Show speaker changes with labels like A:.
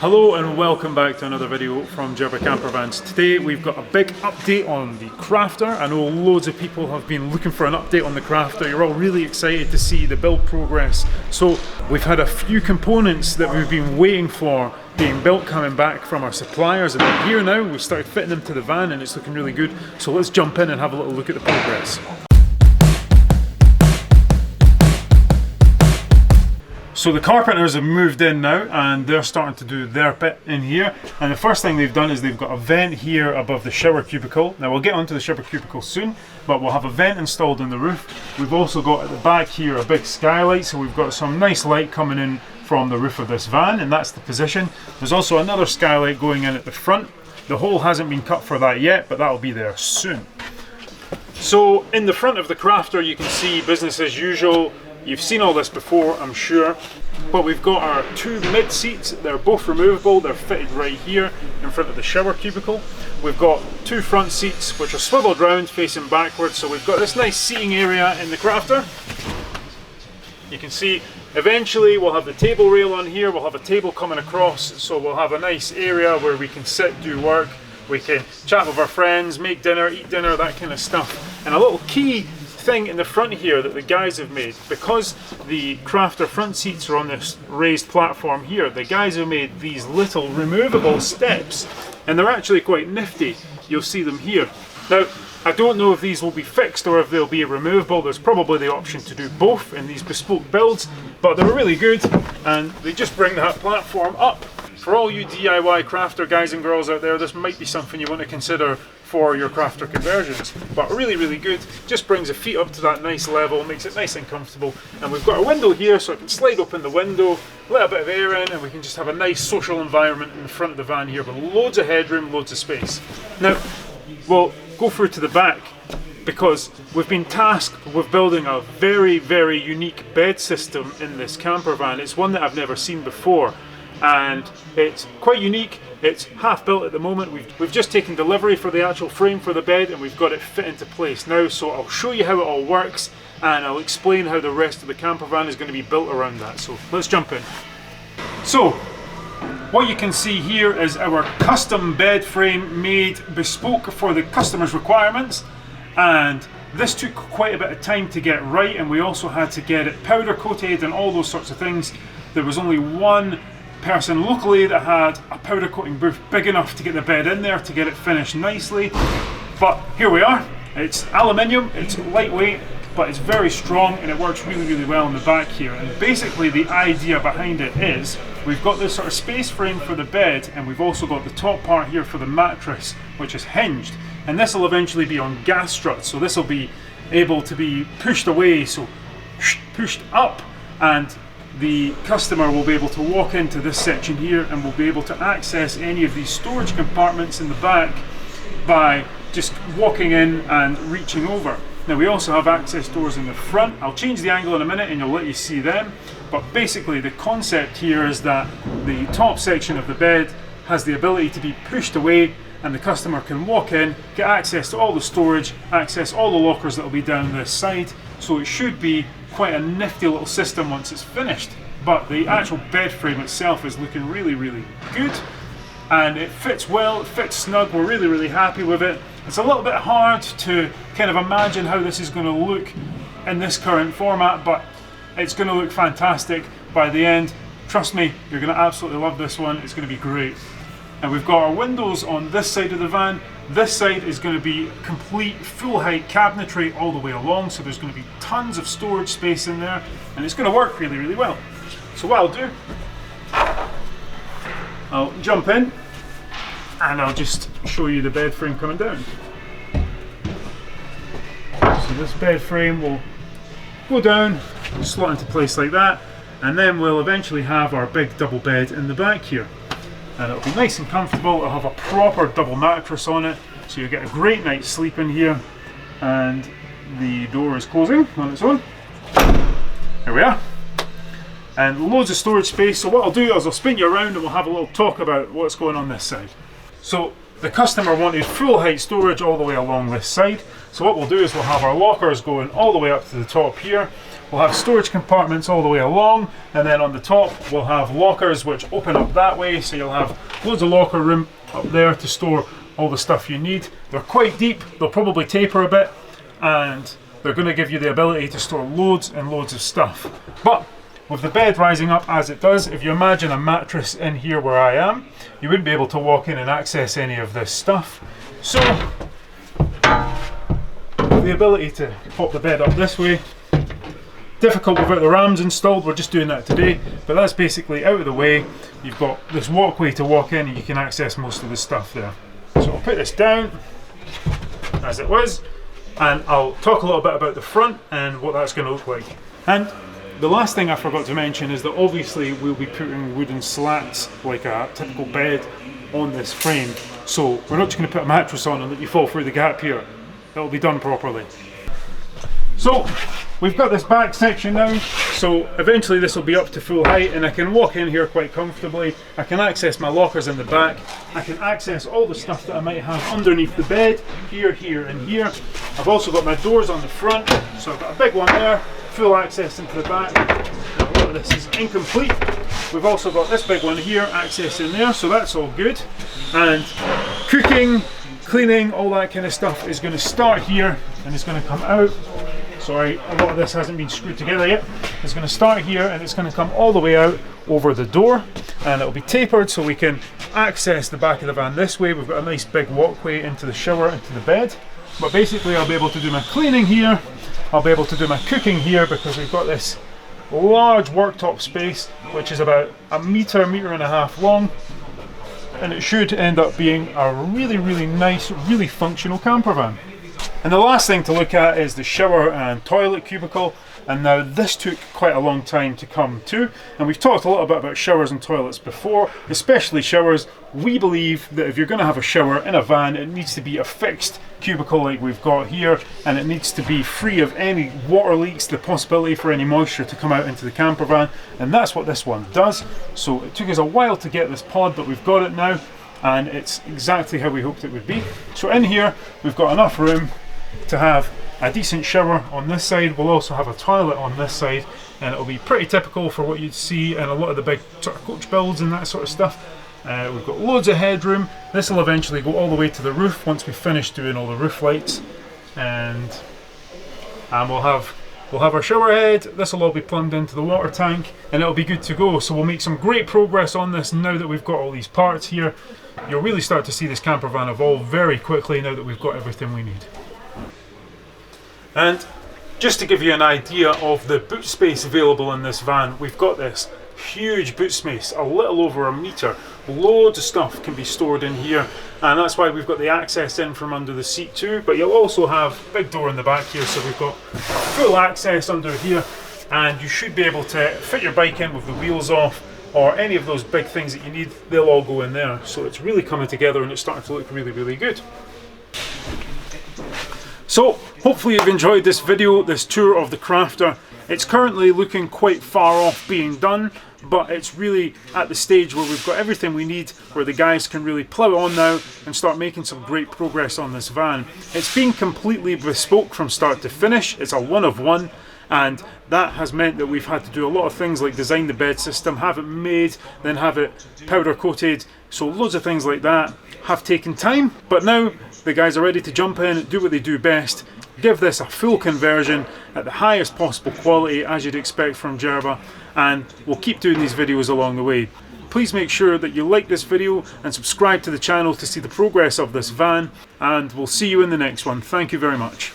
A: Hello and welcome back to another video from Jerba Campervans. Today we've got a big update on the Crafter. I know loads of people have been looking for an update on the Crafter. You're all really excited to see the build progress. So we've had a few components that we've been waiting for being built coming back from our suppliers, and they're here now. We've started fitting them to the van and it's looking really good. So let's jump in and have a little look at the progress. So the carpenters have moved in now and they're starting to do their bit in here, and the first thing they've done is they've got a vent here above the shower cubicle. Now we'll get onto the shower cubicle soon, but we'll have a vent installed in the roof. We've also got at the back here a big skylight, so we've got some nice light coming in from the roof of this van, and that's the position. There's also another skylight going in at the front. The hole hasn't been cut for that yet, but that'll be there soon. So in the front of the Crafter you can see business as usual. You've seen all this before, I'm sure, but we've got our two mid seats. They're both removable. They're fitted right here in front of the shower cubicle. We've got two front seats which are swiveled round facing backwards, so we've got this nice seating area in the Crafter. You can see eventually we'll have the table rail on here. We'll have a table coming across, so we'll have a nice area where we can sit, do work, we can chat with our friends, make dinner, eat dinner, that kind of stuff. And a little key thing in the front here that the guys have made, because the Crafter front seats are on this raised platform here, the guys have made these little removable steps, and they're actually quite nifty. You'll see them here. Now I don't know if these will be fixed or if they'll be removable. There's probably the option to do both in these bespoke builds, but they're really good and they just bring that platform up. For all you DIY Crafter guys and girls out there, this might be something you want to consider for your Crafter conversions, but really good. Just brings the feet up to that nice level, makes it nice and comfortable. And we've got a window here, so I can slide open the window, let a bit of air in, and we can just have a nice social environment in the front of the van here with loads of headroom, loads of space. Now we'll go through to the back, because we've been tasked with building a very unique bed system in this camper van. It's one that I've never seen before, and it's quite unique. It's half built at the moment. We've just taken delivery for the actual frame for the bed, and we've got it fit into place now. So I'll show you how it all works, and I'll explain how the rest of the camper van is going to be built around that. So let's jump in. So what you can see here is our custom bed frame made bespoke for the customer's requirements, and this took quite a bit of time to get right, and we also had to get it powder coated and all those sorts of things. There was only one person locally that had a powder coating booth big enough to get the bed in there to get it finished nicely, but here we are. It's aluminium, it's lightweight, but it's very strong, and it works really well in the back here. And basically the idea behind it is we've got this sort of space frame for the bed, and we've also got the top part here for the mattress, which is hinged, and this will eventually be on gas struts, so this will be able to be pushed away, so pushed up, and the customer will be able to walk into this section here and will be able to access any of these storage compartments in the back by just walking in and reaching over. Now we also have access doors in the front. I'll change the angle in a minute and you'll let you see them, but basically the concept here is that the top section of the bed has the ability to be pushed away, and the customer can walk in, get access to all the storage, access all the lockers that will be down this side. So it should be quite a nifty little system once it's finished. But the actual bed frame itself is looking really good, and it fits well, it fits snug. We're really happy with it. It's a little bit hard to kind of imagine how this is going to look in this current format, but it's going to look fantastic by the end. Trust me, you're going to absolutely love this one. It's going to be great. And we've got our windows on this side of the van. This side is going to be complete full height cabinetry all the way along, so there's going to be tons of storage space in there, and it's going to work really well. So what I'll do, I'll jump in and I'll just show you the bed frame coming down. So this bed frame will go down, slot into place like that, and then we'll eventually have our big double bed in the back here. And it'll be nice and comfortable. It'll have a proper double mattress on it, so you get a great night's sleep in here. And the door is closing on its own. There we are. And loads of storage space. So what I'll do is I'll spin you around and we'll have a little talk about what's going on this side. So the customer wanted full height storage all the way along this side. So what we'll do is we'll have our lockers going all the way up to the top here. we'll have storage compartments all the way along, and then on the top we'll have lockers which open up that way, so you'll have loads of locker room up there to store all the stuff you need. They're quite deep, they'll probably taper a bit, and they're going to give you the ability to store loads and loads of stuff. But with the bed rising up as it does, if you imagine a mattress in here where I am, you wouldn't be able to walk in and access any of this stuff. So the ability to pop the bed up this way, difficult without the rams installed, we're just doing that today, but that's basically out of the way. You've got this walkway to walk in and you can access most of the stuff there. So I'll put this down as it was, and I'll talk a little bit about the front and what that's going to look like. And the last thing I forgot to mention is that obviously we'll be putting wooden slats like a typical bed on this frame, so we're not just going to put a mattress on and let you fall through the gap here. It'll be done properly. So we've got this back section now, so eventually this will be up to full height and I can walk in here quite comfortably. I can access my lockers in the back, I can access all the stuff that I might have underneath the bed, here, here and here. I've also got my doors on the front, so I've got a big one there, full access into the back. Now, a lot of this is incomplete. We've also got this big one here, access in there, so that's all good. And cooking, cleaning, all that kind of stuff is going to start here and it's going to come out. Sorry, a lot of this hasn't been screwed together yet. It's going to start here and it's going to come all the way out over the door, and it'll be tapered so we can access the back of the van this way. We've got a nice big walkway into the shower, into the bed. But basically I'll be able to do my cleaning here, I'll be able to do my cooking here, because we've got this large worktop space which is about a metre and a half long, and it should end up being a really nice, really functional camper van. And the last thing to look at is the shower and toilet cubicle, and now this took quite a long time to come to, and we've talked a little bit about showers and toilets before, especially showers. We believe that if you're going to have a shower in a van, it needs to be a fixed cubicle like we've got here, and it needs to be free of any water leaks, the possibility for any moisture to come out into the camper van, and that's what this one does. So it took us a while to get this pod, but we've got it now, and it's exactly how we hoped it would be. So in here we've got enough room to have a decent shower on this side. We'll also have a toilet on this side, and it'll be pretty typical for what you'd see in a lot of the big sort of coach builds and that sort of stuff. We've got loads of headroom. This will eventually go all the way to the roof once we finish doing all the roof lights, and we'll have our shower head. This will all be plumbed into the water tank and it'll be good to go. So we'll make some great progress on this now that we've got all these parts here. You'll really start to see this camper van evolve very quickly now that we've got everything we need. And just to give you an idea of the boot space available in this van, we've got this huge boot space, a little over a metre. Loads of stuff can be stored in here, and that's why we've got the access in from under the seat too. But you'll also have a big door in the back here, so we've got full access under here, and you should be able to fit your bike in with the wheels off, or any of those big things that you need, they'll all go in there. So it's really coming together and it's starting to look really good. So hopefully you've enjoyed this video, this tour of the Crafter. It's currently looking quite far off being done, but it's really at the stage where we've got everything we need, where the guys can really plough on now and start making some great progress on this van. It's been completely bespoke from start to finish. It's a one of one, and that has meant that we've had to do a lot of things like design the bed system, have it made, then have it powder coated. So loads of things like that have taken time, but now the guys are ready to jump in, do what they do best, give this a full conversion at the highest possible quality as you'd expect from Jerba, and we'll keep doing these videos along the way. Please make sure that you like this video and subscribe to the channel to see the progress of this van, and we'll see you in the next one. Thank you very much.